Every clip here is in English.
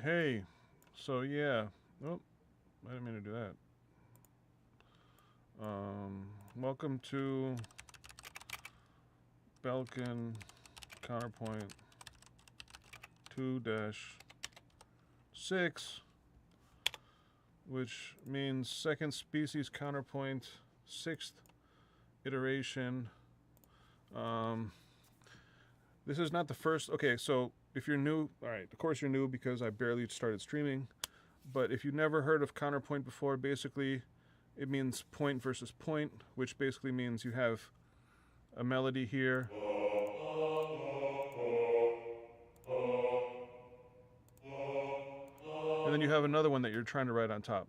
Hey, so yeah. Oh, I didn't mean to do that. Welcome to Belkin counterpoint 2-6, which means second species counterpoint, sixth iteration. This is not the first. Okay, so if you're new, all right, of course you're new because I barely started streaming. But if you've never heard of counterpoint before, basically it means point versus point, which basically means you have a melody here, and then you have another one that you're trying to write on top.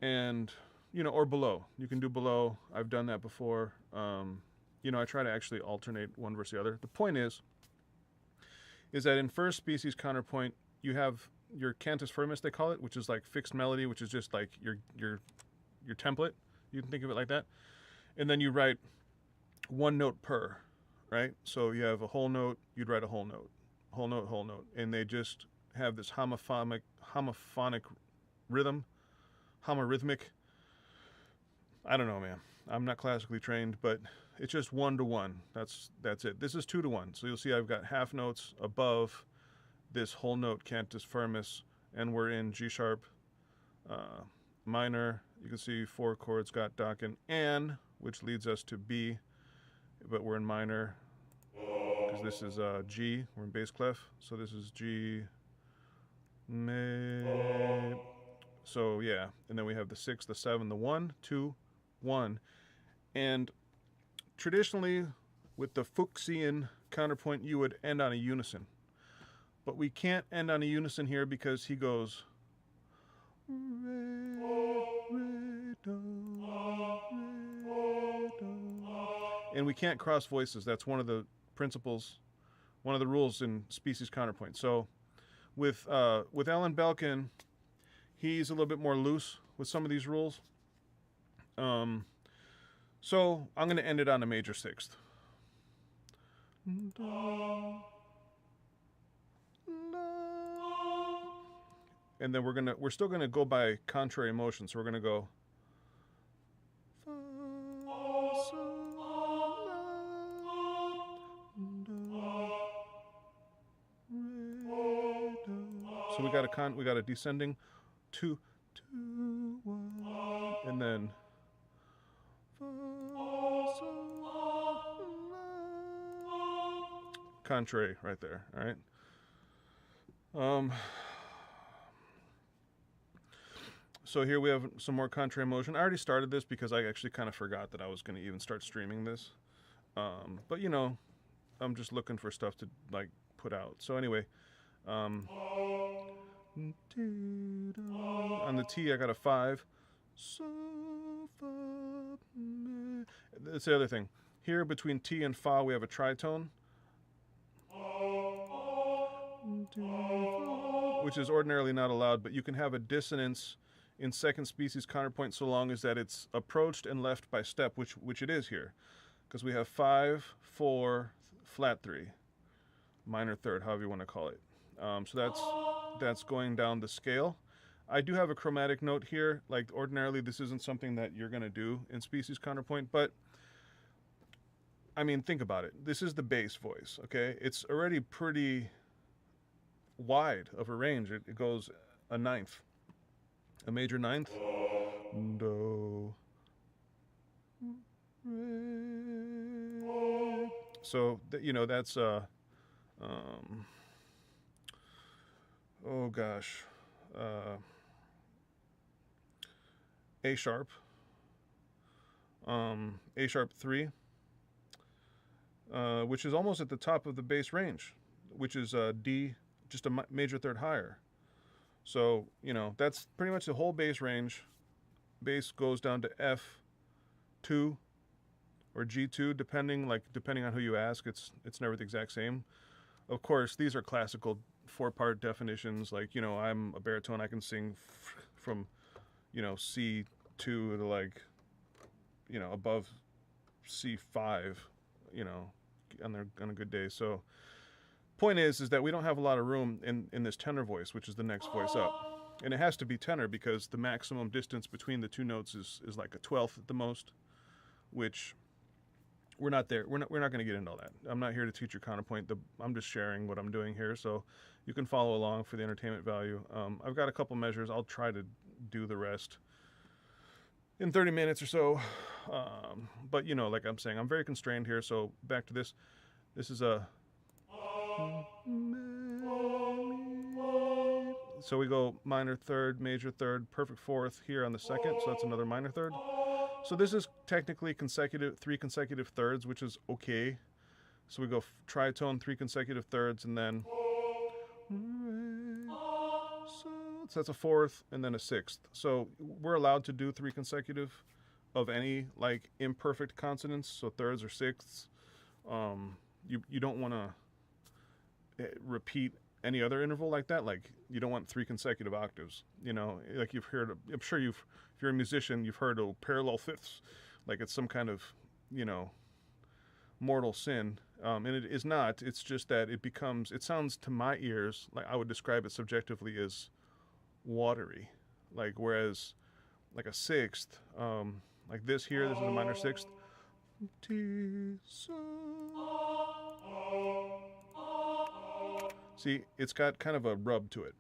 And, or below. You can do below. I've done that before. I try to actually alternate one versus the other. The point is that in first species counterpoint, you have your cantus firmus, they call it, which is like fixed melody, which is just like your template. You can think of it like that. And then you write one note per, right? So you have a whole note, you'd write a whole note, whole note, whole note. And they just have this homophonic rhythm, homorhythmic. I don't know, man. I'm not classically trained, but it's just 1-to-1. That's it. This is 2-to-1. So you'll see I've got half notes above this whole note cantus firmus, and we're in G sharp minor. You can see 4 chords, got, dock, and, which leads us to B, but we're in minor because this is G. We're in bass clef, so this is G. So yeah, and then we have the 6, the 7, the 1, 2, 1, and traditionally with the Fuchsian counterpoint, you would end on a unison, but we can't end on a unison here because he goes re, re, do, re, do. And we can't cross voices. That's one of the principles, one of the rules in species counterpoint. So with Alan Belkin, he's a little bit more loose with some of these rules. So I'm going to end it on a major sixth. And then we're still gonna go by contrary motion. So we're gonna go fa, sol, la, do, re, do. So we got a descending 2, 2, 1, and then fa, sol, la. Contrary right there. All right. So here we have some more contrary motion. I already started this because I actually kind of forgot that I was going to even start streaming this. But I'm just looking for stuff to like put out. So anyway, on the T I got a 5. So fa, me. That's the other thing. Here between T and fa we have a tritone, which is ordinarily not allowed, but you can have a dissonance in second species counterpoint so long as that it's approached and left by step, which it is here, because we have 5, 4, flat 3, minor third, however you want to call it. So that's going down the scale. I do have a chromatic note here. Like ordinarily, this isn't something that you're going to do in species counterpoint, but I mean, think about it. This is the bass voice, okay? It's already pretty wide of a range. It goes a ninth, a major ninth, do, re. So that's oh gosh, A sharp, A sharp 3, which is almost at the top of the bass range, which is D, just a major third higher. So that's pretty much the whole bass range. Bass goes down to F2 or G2, depending on who you ask. It's never the exact same. Of course, these are classical 4-part definitions. Like I'm a baritone, I can sing from C2 to like above C5, on a good day. So Point is that we don't have a lot of room in this tenor voice, which is the next voice up. And it has to be tenor because the maximum distance between the two notes is like a 12th at the most, which we're not there. We're not going to get into all that. I'm not here to teach you counterpoint. I'm just sharing what I'm doing here, so you can follow along for the entertainment value. I've got a couple measures. I'll try to do the rest in 30 minutes or so. But you know, like I'm saying, I'm very constrained here. So back to this. This is a. So we go minor third, major third, perfect fourth here on the second. So that's another minor third. So this is technically three consecutive thirds, which is okay. So we go tritone, three consecutive thirds, and then so that's a fourth and then a sixth. So we're allowed to do three consecutive of any like imperfect consonants, so thirds or sixths. You don't want to repeat any other interval like that. Like you don't want three consecutive octaves. You know, like you've heard. I'm sure if you're a musician, you've heard of parallel fifths. Like it's some kind of, you know, mortal sin. And it is not. It's just that it sounds to my ears, like I would describe it subjectively as watery. Like whereas like a sixth, like this here, this is a minor sixth. See, it's got kind of a rub to it.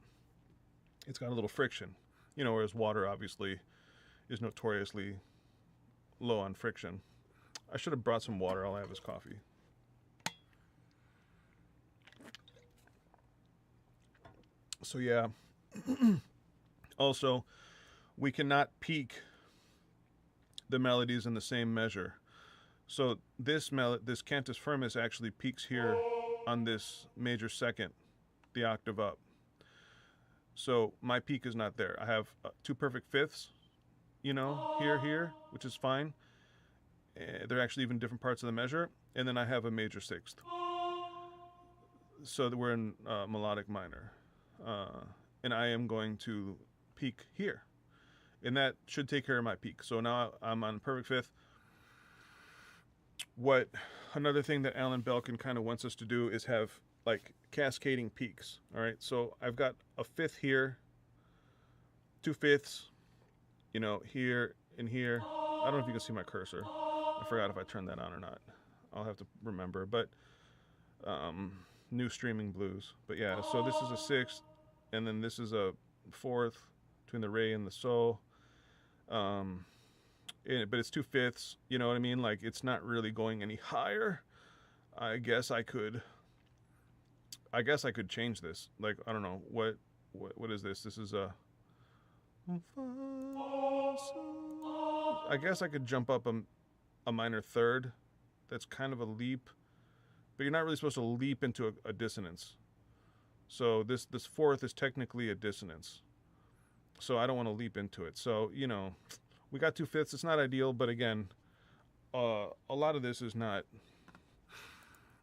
It's got a little friction. You know, whereas water obviously is notoriously low on friction. I should have brought some water. All I have is coffee. So yeah. Also, we cannot peak the melodies in the same measure. So this cantus firmus actually peaks here on this major second, the octave up. So my peak is not there. I have two perfect fifths, you know, here, which is fine. They're actually even different parts of the measure. And then I have a major sixth. So we're in melodic minor. And I am going to peak here. And that should take care of my peak. So now I'm on perfect fifth. Another thing that Alan Belkin kind of wants us to do is have like cascading peaks. All right, so I've got a fifth here, two fifths, you know, here and here. I don't know if you can see my cursor. I forgot if I turned that on or not. I'll have to remember, but new streaming blues. But yeah, so this is a sixth, and then this is a fourth between the re and the sol. But it's two fifths, you know what I mean? Like it's not really going any higher. I guess I could change this. Like I don't know what is this? This is a. I guess I could jump up a minor third. That's kind of a leap, but you're not really supposed to leap into a dissonance. So this fourth is technically a dissonance. So I don't want to leap into it. So you know. We got two fifths. It's not ideal, but again, a lot of this is not.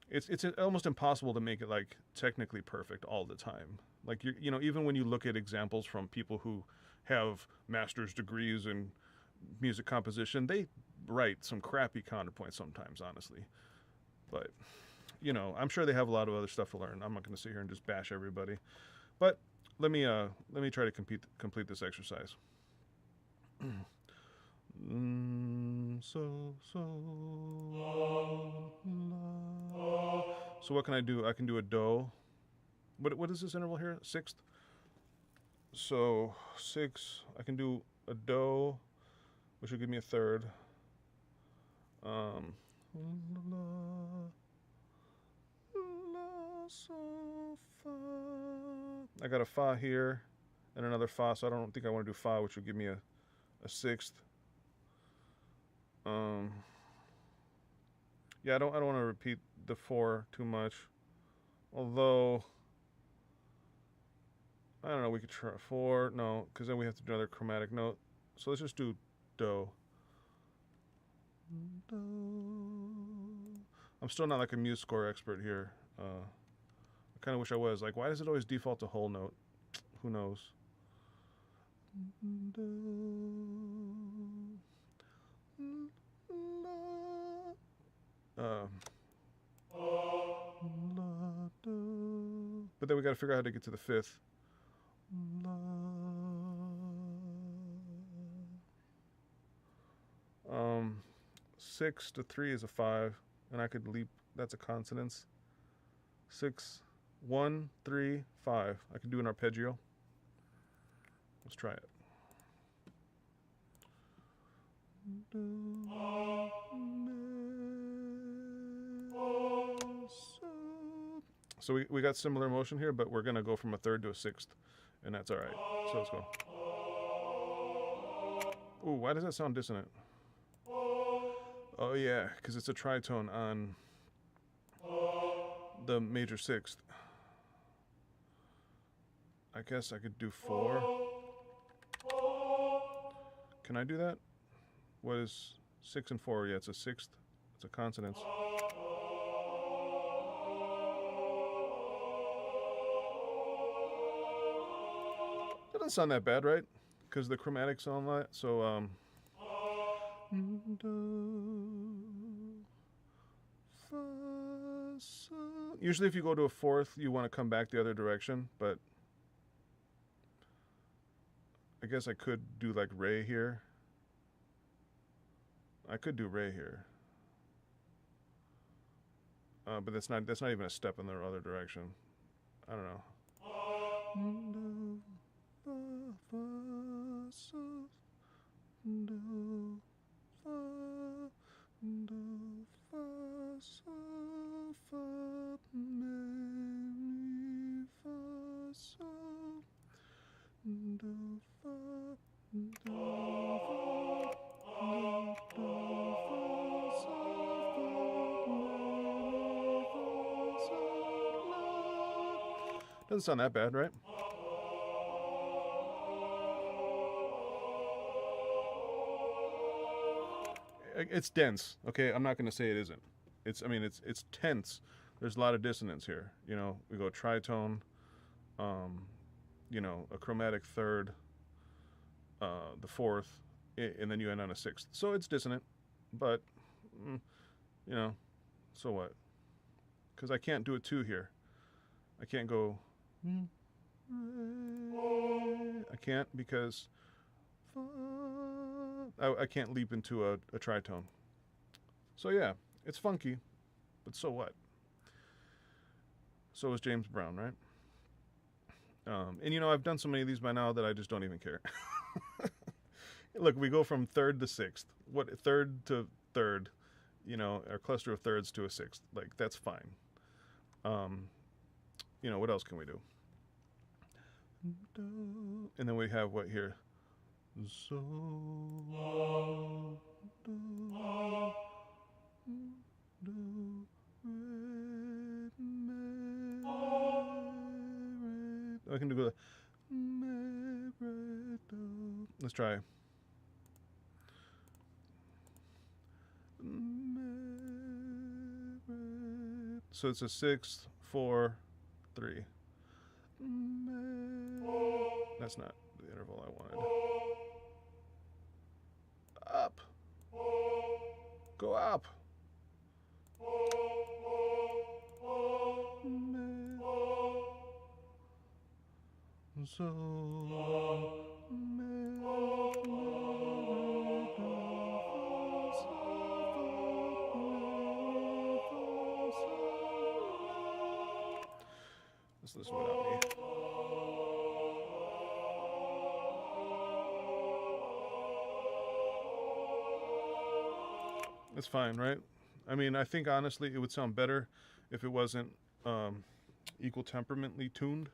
It's almost impossible to make it like technically perfect all the time. Like you know, even when you look at examples from people who have master's degrees in music composition, they write some crappy counterpoint sometimes, honestly. But you know, I'm sure they have a lot of other stuff to learn. I'm not going to sit here and just bash everybody. But let me try to complete this exercise. So what can I do? I can do a do. What is this interval here? Sixth. So 6. I can do a do, which will give me a third. I got a fa here and another fa, so I don't think I want to do fa, which will give me a sixth. Yeah, I don't want to repeat the 4 too much. Although I don't know, we could try 4. No, because then we have to do another chromatic note. So let's just do do. I'm still not like a muse score expert here. I kind of wish I was. Like, why does it always default to whole note? Who knows? But then we got to figure out how to get to the fifth. 6 to 3 is a 5, and I could leap. That's a consonance. 6, 1, 3, 5. I can do an arpeggio. Let's try it. So we got similar motion here, but we're going to go from a third to a sixth, and that's all right. So let's go. Ooh, why does that sound dissonant? Oh yeah, because it's a tritone on the major sixth. I guess I could do 4. Can I do that? What is 6 and 4? Yeah, it's a sixth. It's a consonance. That doesn't sound that bad, right? Because the chromatics on that. So usually if you go to a fourth, you want to come back the other direction, but I guess I could do like re here. I could do re here. But that's not even a step in the other direction. I don't know. Doesn't sound that bad, right? It's dense, okay? I'm not going to say it isn't. It's tense. There's a lot of dissonance here. You know, we go tritone, you know, a chromatic third, the fourth, and then you end on a sixth. So it's dissonant, but, you know, so what? Because I can't do a 2 here. I can't go... I can't because I can't leap into a tritone. So yeah, it's funky, but so what? So is James Brown, right? And you know, I've done so many of these by now that I just don't even care. Look, we go from third to sixth. What, third to third, you know, our cluster of thirds to a sixth. Like, that's fine. You know, what else can we do? And then we have what here? So, I can do. Let's try. So it's a 6, 4, 3. That's not the interval I wanted. Up. Go up. So. Let's listen without me. It's fine, right? I mean, I think honestly it would sound better if it wasn't equal temperamentally tuned.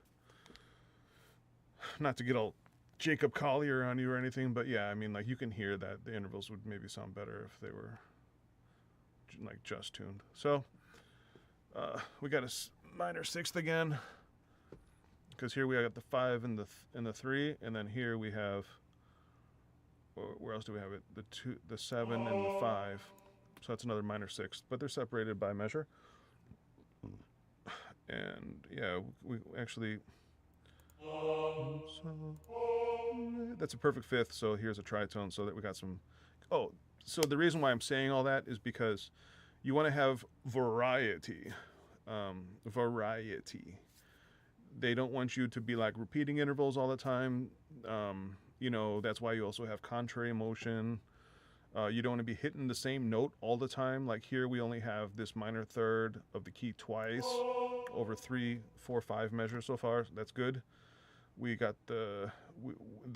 Not to get all Jacob Collier on you or anything, but yeah, I mean, like, you can hear that the intervals would maybe sound better if they were like just tuned. So we got a minor sixth again, because here we got the 5 and the 3, and then here we have, where else do we have it? The 2, the 7 and the 5. So that's another minor sixth, but they're separated by measure. And yeah, we actually, that's a perfect fifth. So here's a tritone, so that we got some. Oh, so the reason why I'm saying all that is because you want to have variety. Variety. They don't want you to be like repeating intervals all the time. You know, that's why you also have contrary motion. You don't want to be hitting the same note all the time. Like here, we only have this minor third of the key twice over 3, 4, 5 measures so far. That's good. We got the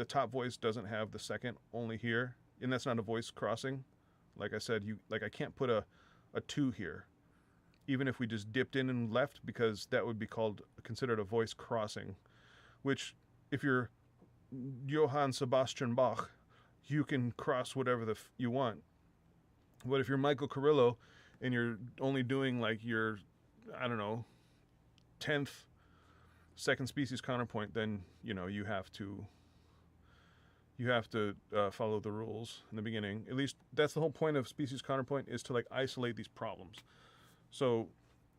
top voice doesn't have the second, only here, and that's not a voice crossing. Like I said, I can't put a 2 here, even if we just dipped in and left, because that would be considered a voice crossing. Which, if you're Johann Sebastian Bach, you can cross whatever you want. But if you're Michael Carrillo and you're only doing like your, I don't know, 10th second species counterpoint, then you know you have to follow the rules in the beginning. At least that's the whole point of species counterpoint, is to like isolate these problems. So,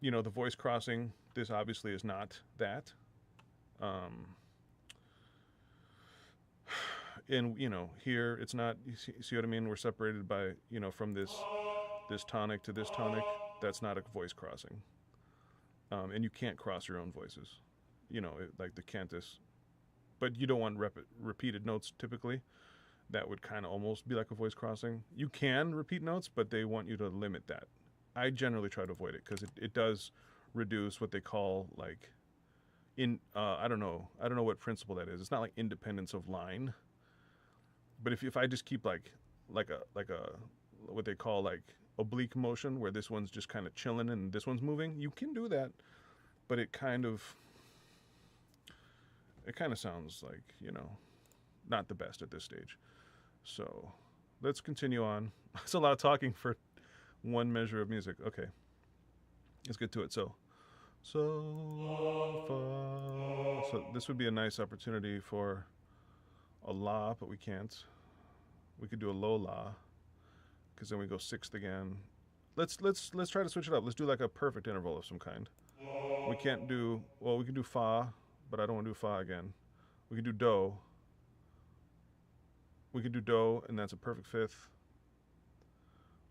you know, the voice crossing, this obviously is not that. And you know, here it's not. You see what I mean? We're separated by, you know, from this tonic to this tonic. That's not a voice crossing. And you can't cross your own voices. You know, like the cantus. But you don't want repeated notes typically. That would kind of almost be like a voice crossing. You can repeat notes, but they want you to limit that. I generally try to avoid it because it does reduce what they call like I don't know what principle that is. It's not like independence of line. But if I just keep like a what they call like oblique motion, where this one's just kind of chilling and this one's moving, you can do that, but it kind of sounds like, you know, not the best at this stage. So let's continue on. That's a lot of talking for one measure of music. Okay, let's get to it. So this would be a nice opportunity for a la, but we can't. We could do a low la, because then we go sixth again. Let's try to switch it up. Let's do like a perfect interval of some kind. We can't do, well, we can do fa, but I don't want to do fa again. We can do do. We could do do, and that's a perfect fifth.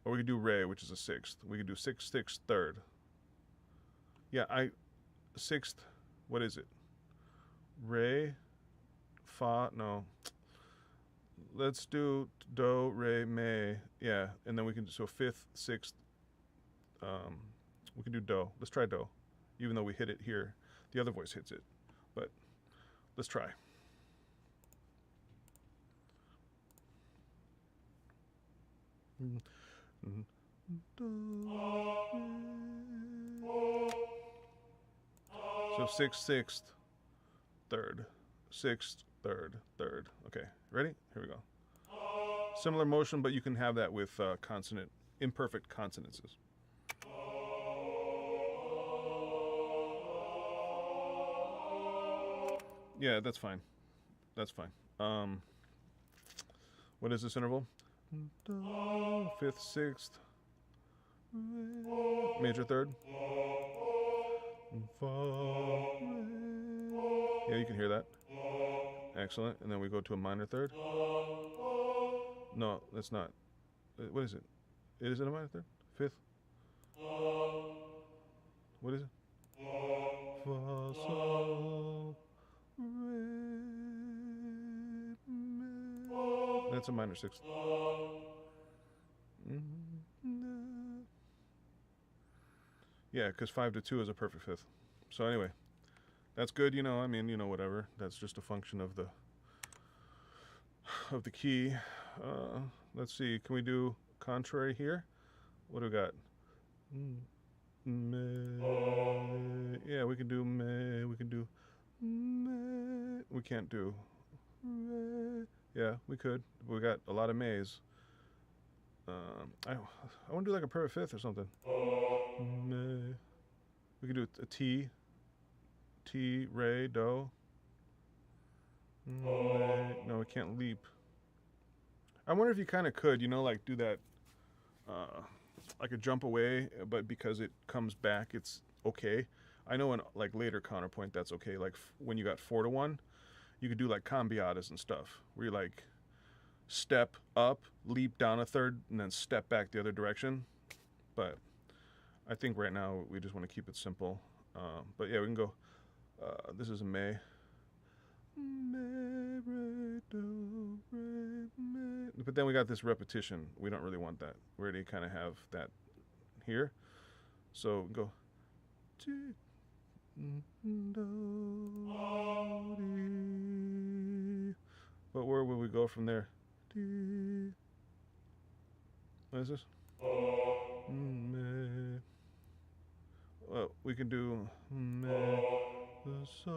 Or we could do re, which is a sixth. We could do sixth, sixth, third. Yeah, sixth, what is it? Re, fa, no. Let's do do, re, me. Yeah, and then we can, so fifth, sixth, we can do do. Let's try do, even though we hit it here. The other voice hits it, but let's try. So sixth, sixth, third, sixth, third, third. Okay, ready? Here we go. Similar motion, but you can have that with imperfect consonances. Yeah, that's fine. That's fine. What is this interval? Fifth, sixth, major third. Yeah, you can hear that. Excellent. And then we go to a minor third. No, that's not. What is it? Is it a minor third? Fifth? What is it? Fa, sol, re, mi. That's a minor sixth. Yeah, because 5 to 2 is a perfect fifth. So anyway, that's good, you know, I mean, you know, whatever. That's just a function of the key. Let's see, can we do contrary here? What do we got? Me. Yeah, we can do me. We can do me. We can't do re. Yeah, we could. We got a lot of mays. I want to do like a perfect fifth or something. Me. We could do a T. T, re, do. Me. No, we can't leap. I wonder if you kind of could, you know, like do that, like a jump away, but because it comes back, it's okay. I know in like later counterpoint, that's okay. Like when you got 4 to 1, you could do like cambiadas and stuff, where you like step up, leap down a third, and then step back the other direction. But I think right now we just want to keep it simple. But yeah, we can go This is a May. May, re, do, re, may. But then we got this repetition. We don't really want that. We already kind of have that here. So go. Do, do, dee. But where will we go from there? Dee. What is this? May. Well, we can do May, so,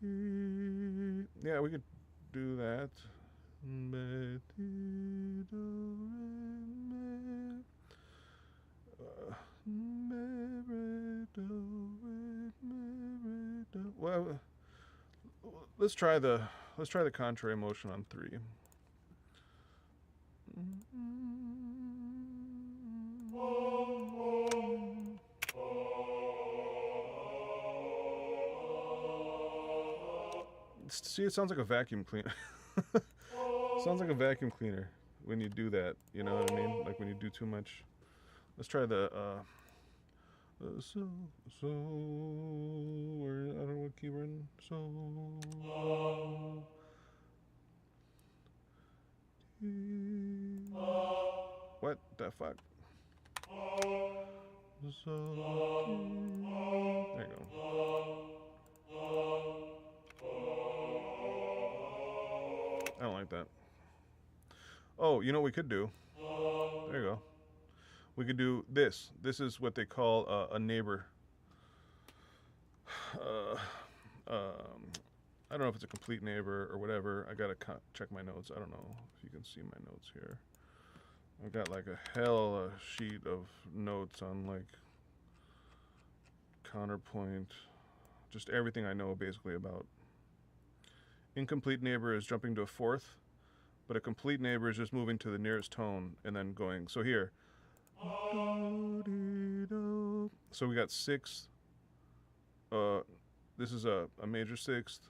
dee. Yeah, we could do that. May, dee, do, re, me, re, do, re, do. Well, let's try the contrary motion on 3. See, it sounds like a vacuum cleaner. Sounds like a vacuum cleaner when you do that. You know what I mean? Like when you do too much. Let's try the so. Where I don't know what key we're in. So. What the fuck? So. There you go. I don't like that. Oh, you know what we could do? There you go. We could do this. This is what they call a neighbor. I don't know if it's a complete neighbor or whatever. I gotta check my notes. I don't know if you can see my notes here. I've got like a hell sheet of notes on like counterpoint, just everything I know basically about. Incomplete neighbor is jumping to a fourth, but a complete neighbor is just moving to the nearest tone and then going. So here. So we got sixth. This is a major sixth.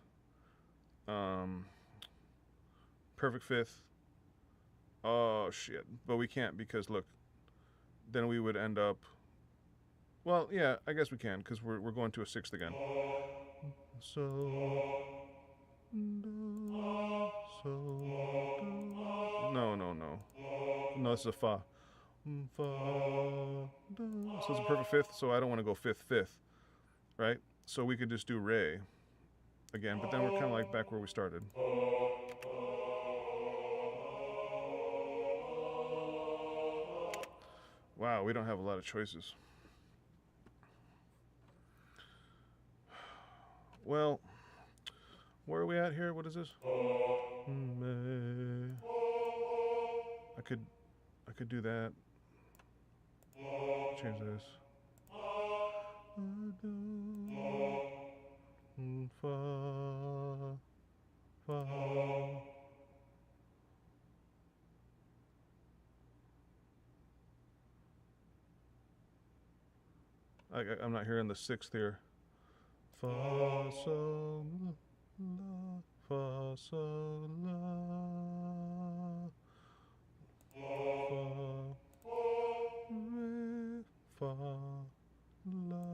Perfect fifth. Oh shit! But we can't because look, then we would end up. Well, yeah, I guess we can because we're going to a sixth again. So. No. This is a fa. So it's a perfect fifth, so I don't want to go fifth, right? So we could just do re again, but then we're kind of like back where we started. Wow, we don't have a lot of choices. Well, where are we at here? What is this? I could do that. Change this. Fa. I'm not hearing the sixth here. Fa, sol, la, fa, sol, la, fa, re, fa, la,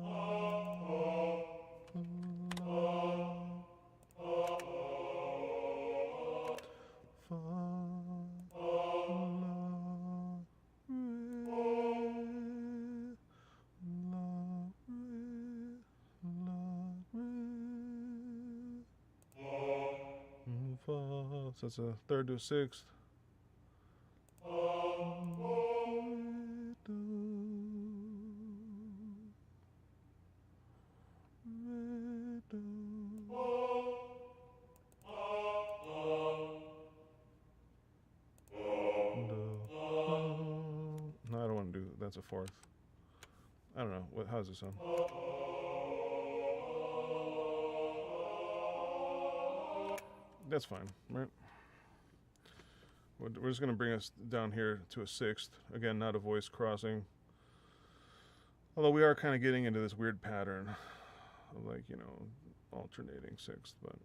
fa, so it's a third to a sixth. No, I don't want to do that's a fourth. I don't know. How does it sound? That's fine, right? We're just going to bring us down here to a sixth. Again, not a voice crossing. Although we are kind of getting into this weird pattern of like, you know, alternating sixth. But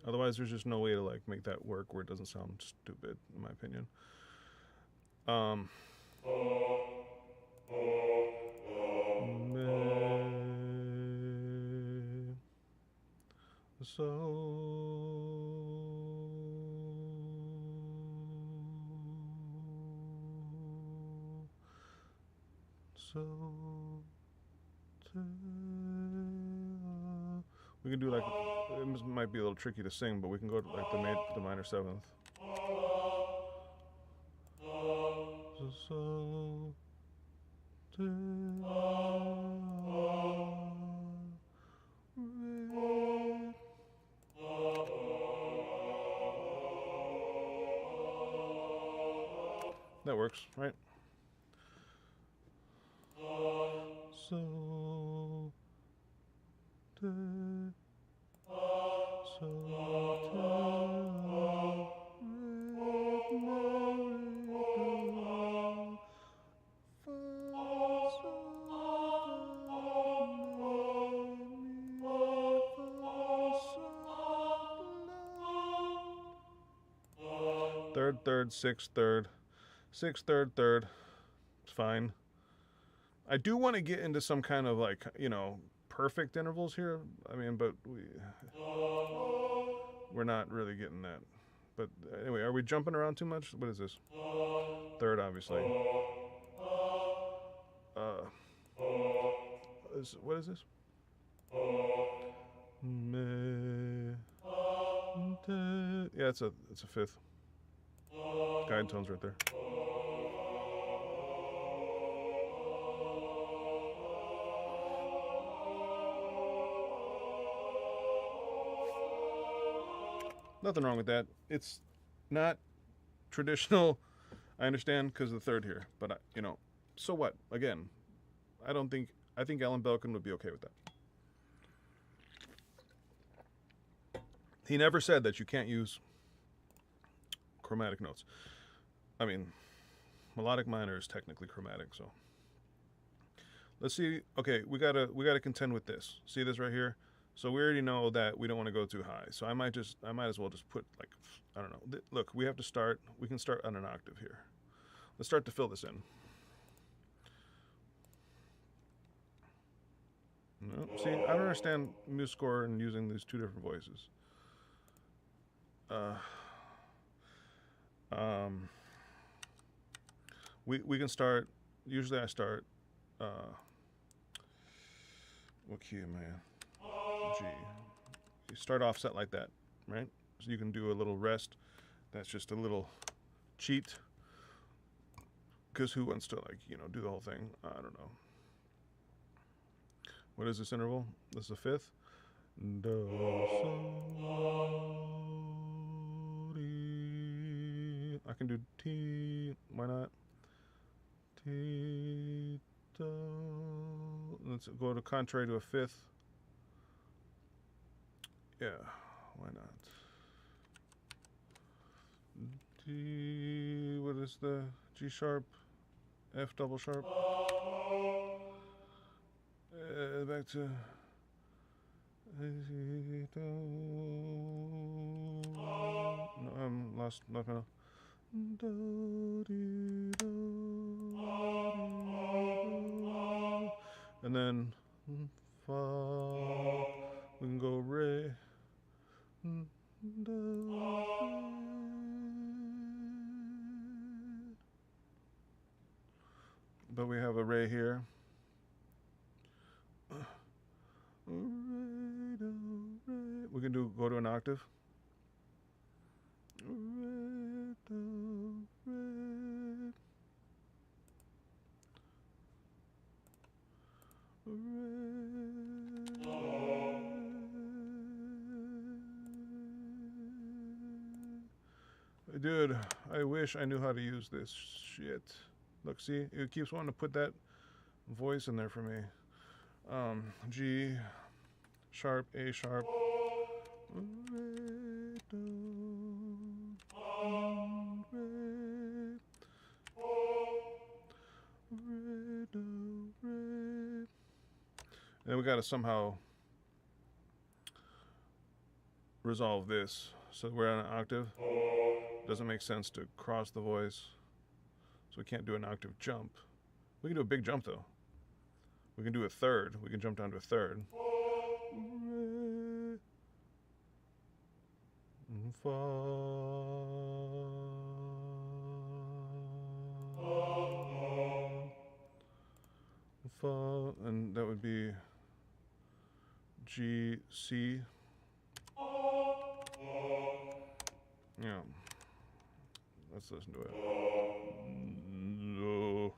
otherwise, there's just no way to like make that work where it doesn't sound stupid, in my opinion. Me, We can do like, it might be a little tricky to sing, but we can go to like the minor seventh. That works, right? Third, third, sixth, third, sixth, third, third. It's fine. I do want to get into some kind of like, you know, perfect intervals here. I mean, but we're not really getting that. But anyway, are we jumping around too much? What is this? Third, obviously. What is this? Yeah, it's a fifth. Guide tone's right there. Nothing wrong with that. It's not traditional, I understand, because of the third here. But, you know, so what? Again, I think Alan Belkin would be okay with that. He never said that you can't use chromatic notes. I mean, melodic minor is technically chromatic, so. Let's see. Okay, we gotta contend with this. See this right here? So we already know that we don't want to go too high. So I might as well just put like, I don't know. Look, we can start on an octave here. Let's start to fill this in. No, see, I don't understand MuseScore and using these two different voices. We can start. Usually I start. What key am I in? G. You start offset like that, right? So you can do a little rest. That's just a little cheat. Because who wants to, like, you know, do the whole thing? I don't know. What is this interval? This is a fifth. Do, so, re. I can do T. Why not? T, do. Let's go to contrary to a fifth. Yeah, why not? D, what is the G sharp? F double sharp? Back to. No, I'm lost. Not gonna. And then fa. We can go re. But we have a re here. We can go to an octave. Dude, I wish I knew how to use this shit. Look, see? It keeps wanting to put that voice in there for me. G sharp, A sharp. And we gotta somehow resolve this. So we're on an octave. Doesn't make sense to cross the voice. So we can't do an octave jump. We can do a big jump though. We can do a third. We can jump down to a third. Fa. Fa, and that would be G, C. Yeah. Let's listen to it. No.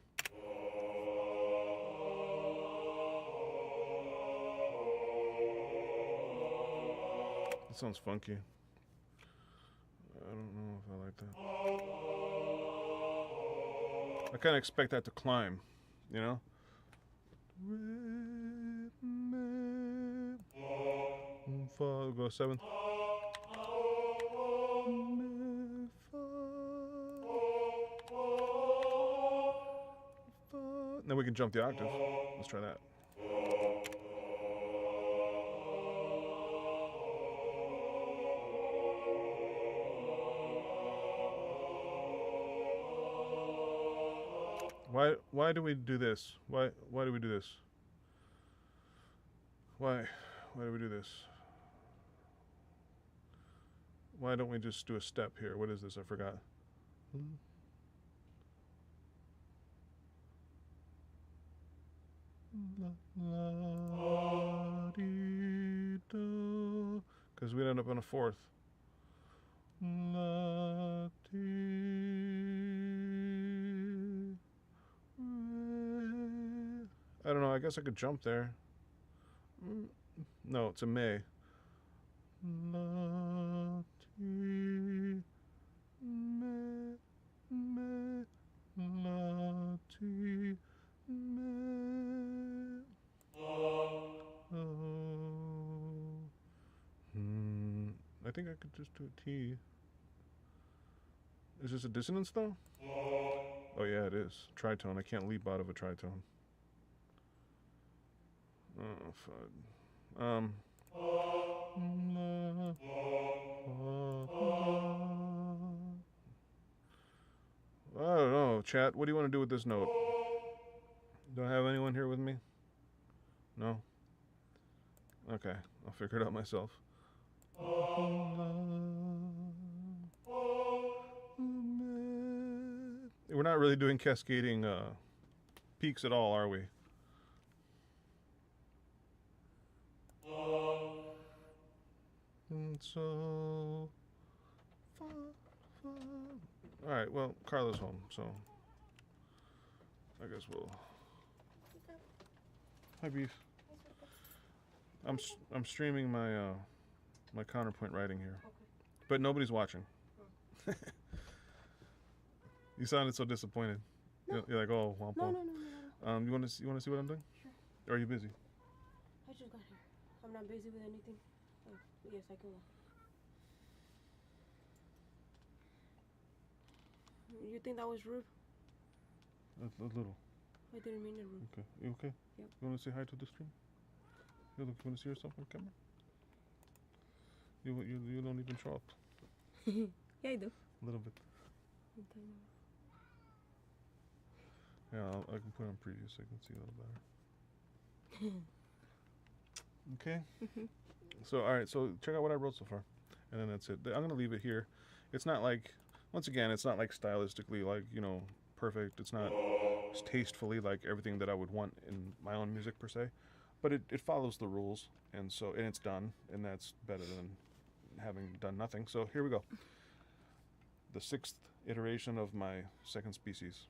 It sounds funky. I don't know if I like that. I kind of expect that to climb, you know? Fa, go 7th. Then we can jump the octave. Let's try that. Why do we do this? Why do we do this? Why do we do this? Why don't we just do a step here? What is this? I forgot. Because we'd end up on a 4th. I don't know, I guess I could jump there. No, it's a May. I think I could just do a T. Is this a dissonance though? Oh yeah, it is. Tritone. I can't leap out of a tritone. Oh, fud. I don't know, chat. What do you want to do with this note? Do I have anyone here with me? No? Okay, I'll figure it out myself. We're not really doing cascading peaks at all, are we? So, alright, well, Carla's home, so I guess we'll. Hi, Beef. I'm streaming my my counterpoint writing here, but nobody's watching. You sounded so disappointed. No. You're like, oh, womp womp. No. You want to see what I'm doing? Sure. Or are you busy? I just got here. I'm not busy with anything. Oh, yes, I can. You think that was rude? A little. I didn't mean it rude. Okay. You okay? Yep. You want to say hi to the stream? You want to see yourself on camera? You don't even show up. Yeah, I do. A little bit. Yeah, I can put on preview so I can see a little better. Okay. So, all right. So check out what I wrote so far, and then that's it. I'm gonna leave it here. It's not like, once again, it's not like stylistically like, you know, perfect. It's not tastefully like everything that I would want in my own music per se, but it follows the rules, and it's done, and that's better than having done nothing. So here we go. The 6th iteration of my second species,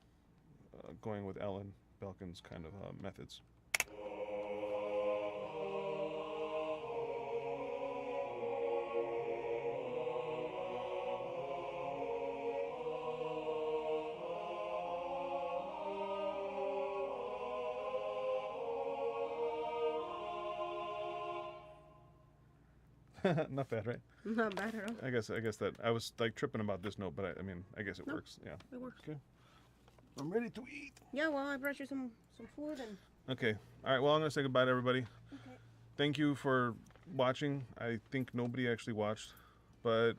going with Alan Belkin's kind of methods. Not bad, right? Not bad at all. I guess that I was like tripping about this note, but I mean, I guess it works. Yeah. It works. Okay. I'm ready to eat. Yeah, well, I brought you some food and. Okay. All right. Well, I'm gonna say goodbye to everybody. Okay. Thank you for watching. I think nobody actually watched, but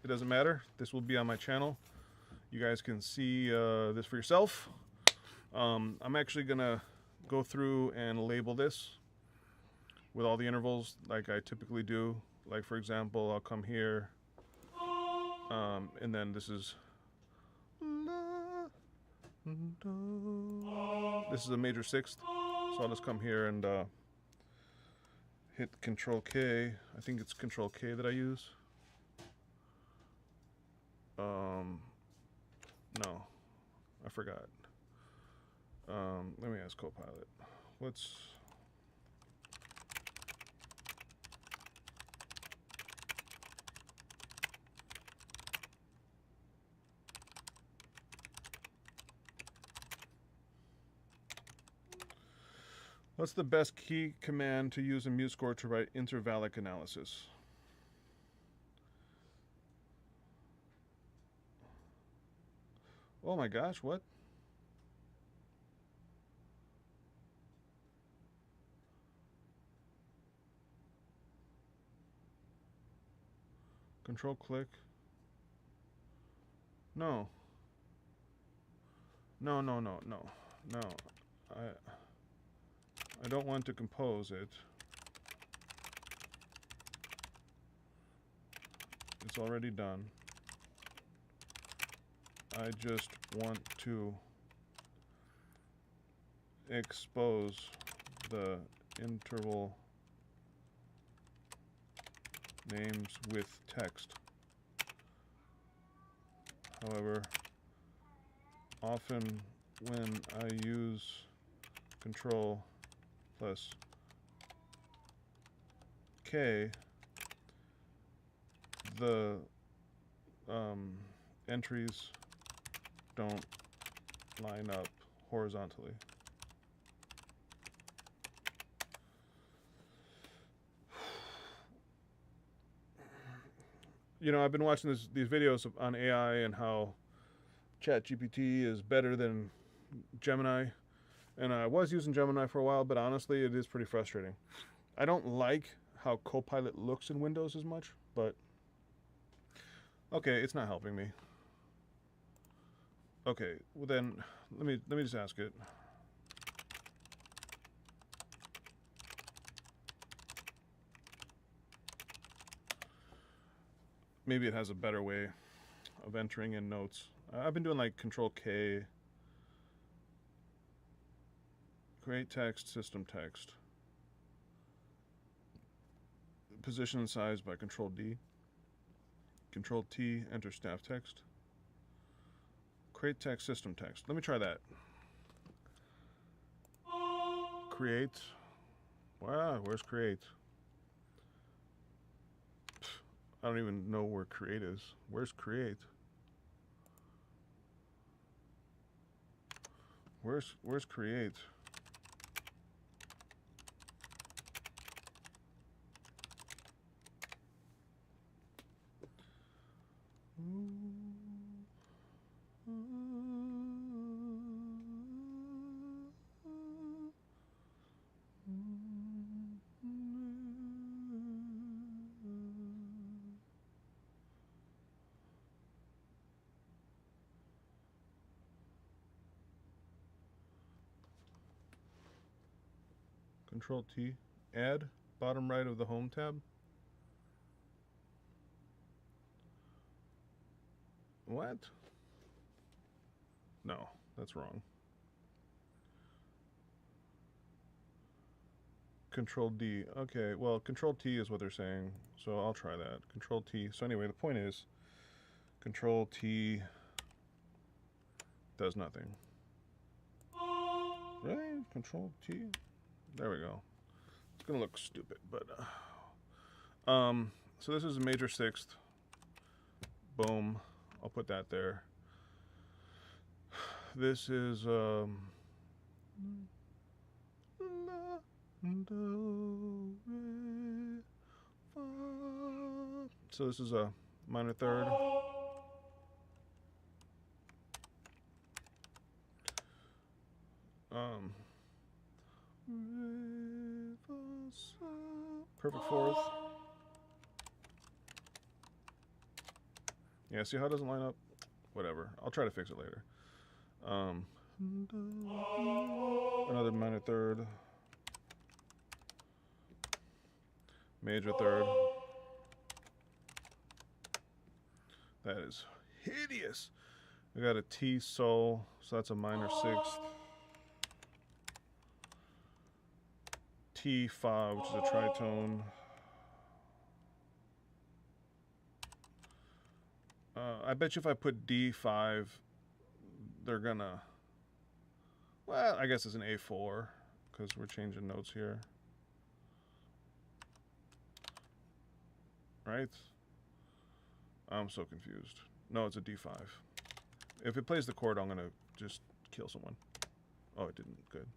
it doesn't matter. This will be on my channel. You guys can see this for yourself. I'm actually gonna go through and label this with all the intervals like I typically do. Like, for example, I'll come here And then this is la, do. This is a major sixth, so I'll just come here and hit Control K. I think it's Control K that I use. No, I forgot. Let me ask Copilot. What's the best key command to use in MuseScore to write intervallic analysis? Oh my gosh, what? Control click. No. No. I don't want to compose it. It's already done. I just want to expose the interval names with text. However, often when I use Control plus K, the entries don't line up horizontally. You know, I've been watching these videos on AI and how ChatGPT is better than Gemini. And I was using Gemini for a while, but honestly, it is pretty frustrating. I don't like how Copilot looks in Windows as much, but okay, it's not helping me. Okay, well then, let me just ask it. Maybe it has a better way of entering in notes. I've been doing like Control K, create text, system text, position and size by Control D, Control T, enter staff text, create text, system text. Let me try that. Create. Wow, where's create? I don't even know where create is. Where's create? Where's create? Control T, add, bottom right of the home tab. What? No, that's wrong. Control D. Okay, well, Control T is what they're saying, so I'll try that. Control T. So anyway, the point is, Control T does nothing. Really? Control T? There we go. It's gonna look stupid, but so this is a major sixth. Boom. I'll put that there. This is so this is a minor third. Perfect fourth. Yeah, see how it doesn't line up? Whatever. I'll try to fix it later. Another minor third. Major third. That is hideous. We got a T sol, so that's a minor sixth. T fa, which is a tritone. I bet you if I put D5, they're gonna. Well, I guess it's an A4 because we're changing notes here. Right? I'm so confused. No, it's a D5. If it plays the chord, I'm gonna just kill someone. Oh, it didn't. Good.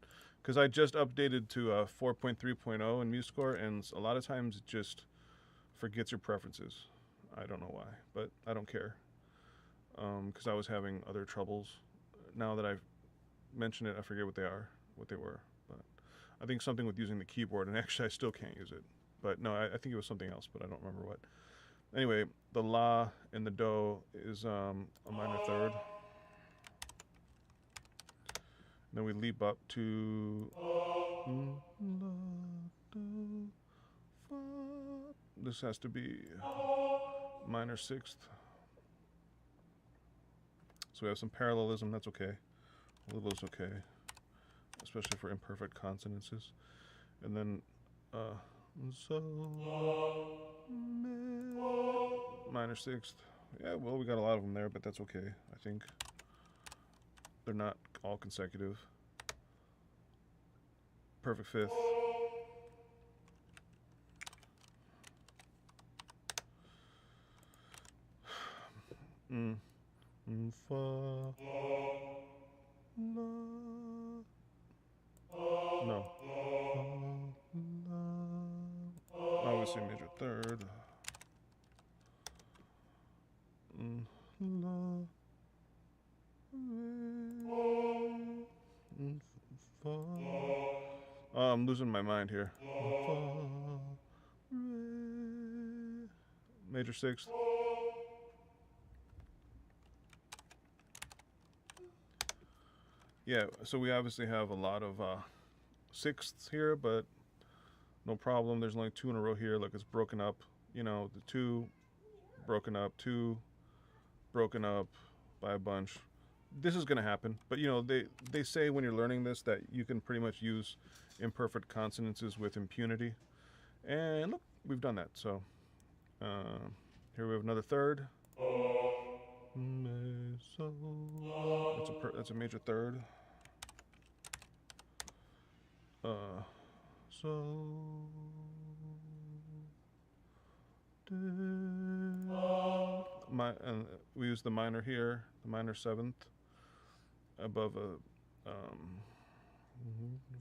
Because I just updated to 4.3.0 in MuseScore, and a lot of times it just forgets your preferences. I don't know why, but I don't care. Because I was having other troubles. Now that I've mentioned it, I forget what they were. But I think something with using the keyboard, and actually I still can't use it. But no, I think it was something else, but I don't remember what. Anyway, the la and the do is a minor third. Then we leap up to la, do, fa. This has to be minor sixth. So we have some parallelism, that's okay. A little is okay, especially for imperfect consonances. And then so minor sixth. Yeah, well, we got a lot of them there, but that's okay, I think. They're not all consecutive. Perfect fifth. Fa, la. No. Fa, la. Obviously major third. La. Re, fa. Oh, I'm losing my mind here. Fa, re. Major sixth. Yeah, so we obviously have a lot of sixths here, but no problem. There's only two in a row here. Look, it's broken up. You know, the two broken up, two broken up by a bunch. This is going to happen, but you know, they say when you're learning this that you can pretty much use imperfect consonances with impunity. And look, we've done that. So here we have another third. That's a major third. We use the minor here, the minor seventh, above a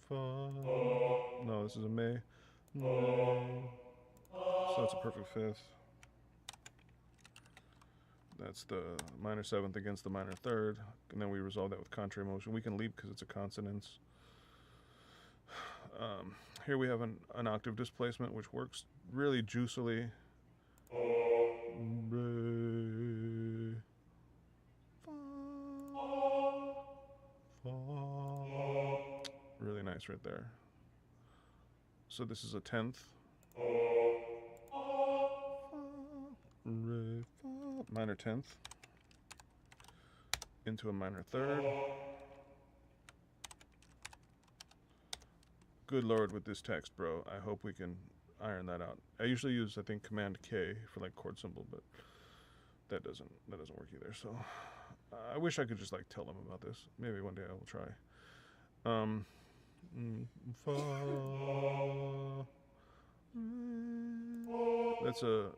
fa. No, this is a me. So that's a perfect fifth. That's the minor seventh against the minor third, and then we resolve that with contrary motion. We can leap because it's a consonance. Here we have an octave displacement, which works really juicily. Re, fa, fa. Really nice right there. So this is a tenth. Re, fa, minor tenth into a minor third. Good Lord with this text, bro. I hope we can iron that out. I usually use, I think, Command K for like chord symbol, but that doesn't work either. So I wish I could just like tell them about this. Maybe one day I will try. Fa, re. That's a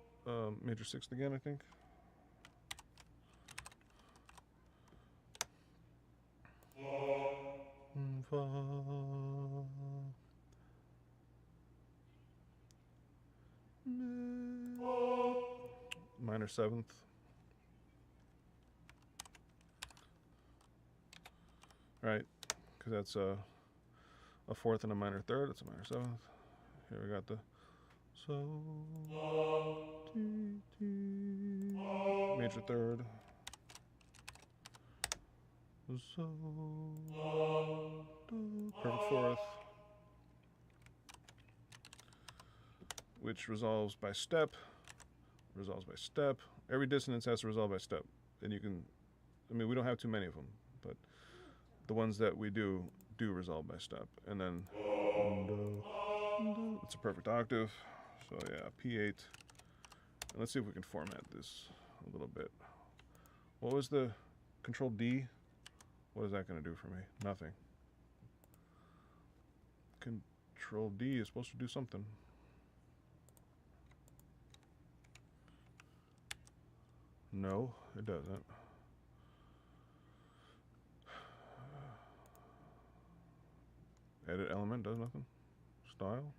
major sixth again, I think. Fa, minor seventh. Right, because that's a fourth and a minor third. That's a minor seventh. Here we got the so major third. So perfect fourth, which resolves by step. Every dissonance has to resolve by step. And you can, I mean, we don't have too many of them, but the ones that we do resolve by step. And then it's a perfect octave. So yeah, P8. And let's see if we can format this a little bit. What was the Control D? What is that going to do for me? Nothing. Control D is supposed to do something. No, it doesn't. Edit element does nothing. Style.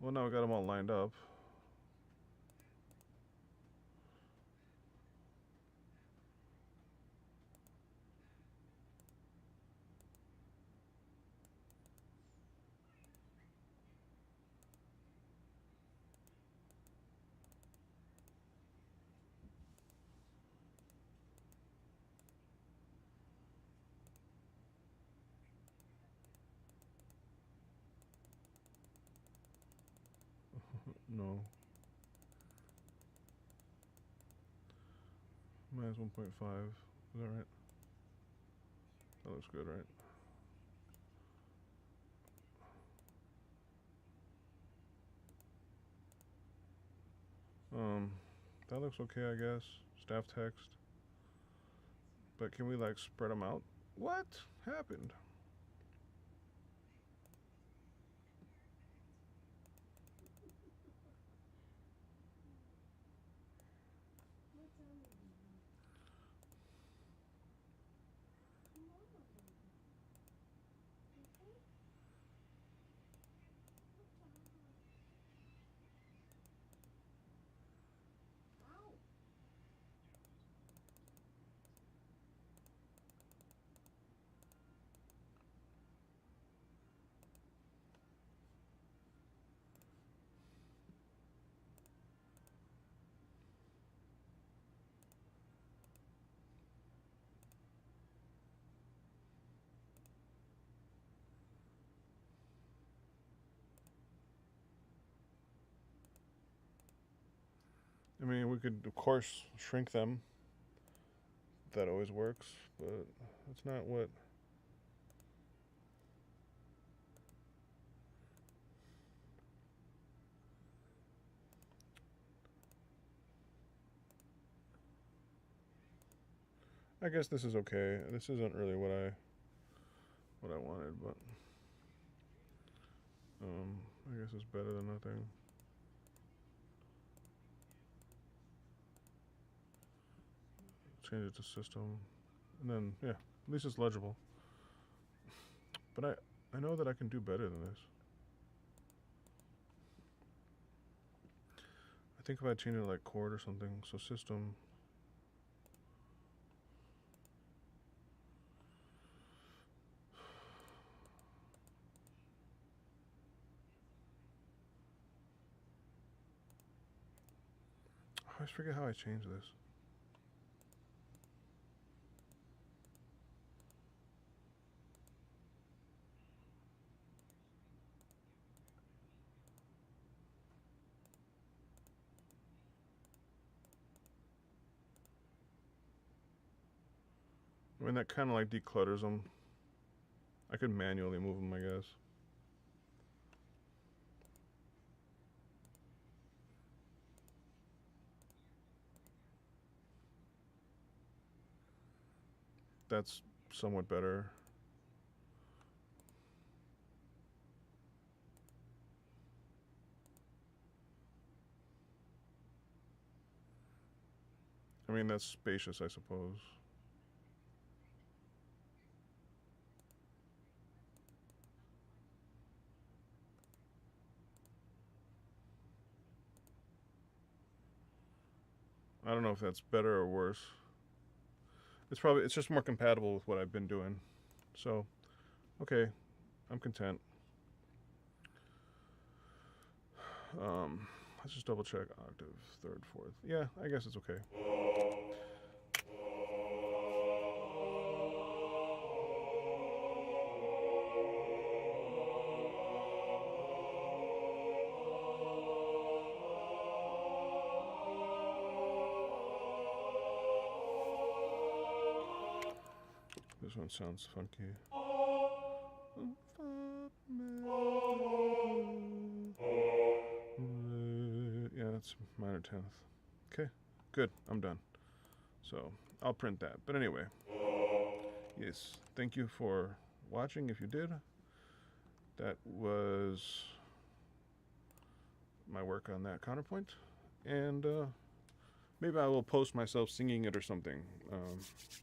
Well, now we got them all lined up. No. Minus 1.5. Is that right? That looks good, right? That looks okay, I guess. Staff text. But can we like spread them out? What happened? I mean, we could, of course, shrink them. That always works, but that's not what... I guess this is okay. This isn't really what I wanted, but I guess it's better than nothing. Change it to system, and then yeah, at least it's legible. But I know that I can do better than this. I think if I change it to like chord or something, so system. I always forget how I change this. I mean, that kind of like declutters them. I could manually move them, I guess. That's somewhat better. I mean, that's spacious, I suppose. I don't know if that's better or worse. It's just more compatible with what I've been doing. So, okay, I'm content. Let's just double check octave, third, fourth. Yeah, I guess it's okay. This one sounds funky. Yeah, that's minor 10th. Okay, good. I'm done. So I'll print that. But anyway, yes, thank you for watching if you did. That was my work on that counterpoint. And maybe I will post myself singing it or something,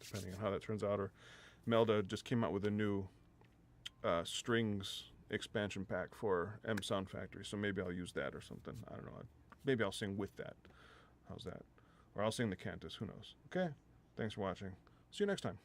depending on how that turns out. Or Melda just came out with a new strings expansion pack for M Sound Factory, so maybe I'll use that or something. I don't know. Maybe I'll sing with that. How's that? Or I'll sing the cantus. Who knows? Okay. Thanks for watching. See you next time.